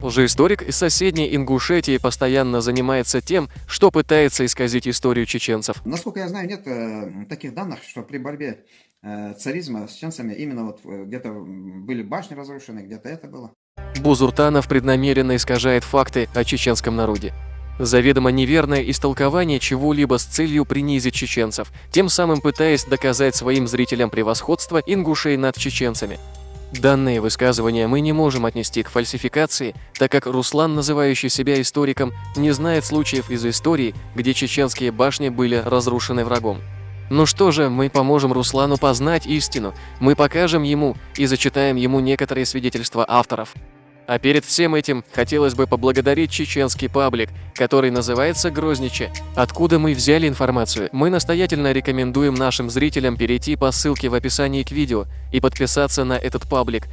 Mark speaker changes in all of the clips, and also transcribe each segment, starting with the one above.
Speaker 1: Лжеисторик из соседней Ингушетии постоянно занимается тем, что пытается исказить историю чеченцев.
Speaker 2: Насколько я знаю, нет таких данных, что при борьбе царизма с чеченцами именно где-то были башни разрушены, где-то это было.
Speaker 1: Бузуртанов преднамеренно искажает факты о чеченском народе. Заведомо неверное истолкование чего-либо с целью принизить чеченцев, тем самым пытаясь доказать своим зрителям превосходство ингушей над чеченцами. Данные высказывания мы не можем отнести к фальсификации, так как Руслан, называющий себя историком, не знает случаев из истории, где чеченские башни были разрушены врагом. Ну что же, мы поможем Руслану познать истину, мы покажем ему и зачитаем ему некоторые свидетельства авторов. А перед всем этим хотелось бы поблагодарить чеченский паблик, который называется Грозниче. Откуда мы взяли информацию? Мы настоятельно рекомендуем нашим зрителям перейти по ссылке в описании к видео и подписаться на этот паблик.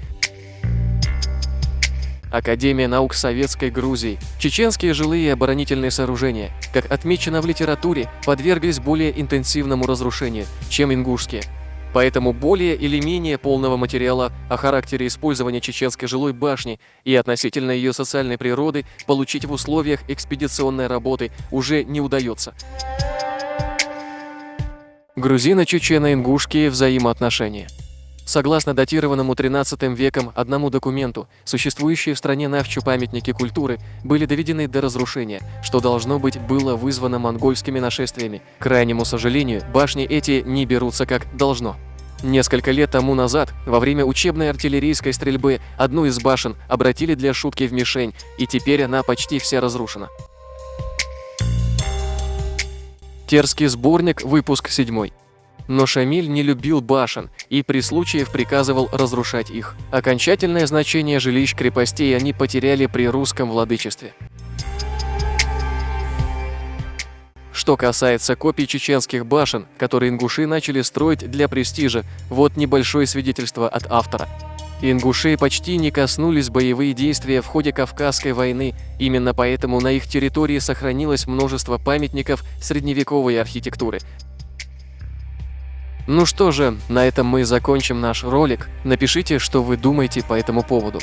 Speaker 1: Академия наук Советской Грузии. Чеченские жилые и оборонительные сооружения, как отмечено в литературе, подверглись более интенсивному разрушению, чем ингушские. Поэтому более или менее полного материала о характере использования чеченской жилой башни и относительно ее социальной природы получить в условиях экспедиционной работы уже не удается. Грузино-чечено-ингушские взаимоотношения. Согласно датированному XIII веком одному документу, существующие в стране навчу памятники культуры были доведены до разрушения, что должно быть было вызвано монгольскими нашествиями. К крайнему сожалению, башни эти не берутся как должно. Несколько лет тому назад, во время учебной артиллерийской стрельбы, одну из башен обратили для шутки в мишень, и теперь она почти вся разрушена. Терский сборник, выпуск 7. Но Шамиль не любил башен и при случае приказывал разрушать их. Окончательное значение жилищ крепостей они потеряли при русском владычестве. Что касается копий чеченских башен, которые ингуши начали строить для престижа, вот небольшое свидетельство от автора. Ингушей почти не коснулись боевые действия в ходе Кавказской войны, именно поэтому на их территории сохранилось множество памятников средневековой архитектуры. Ну что же, на этом мы закончим наш ролик. Напишите, что вы думаете по этому поводу.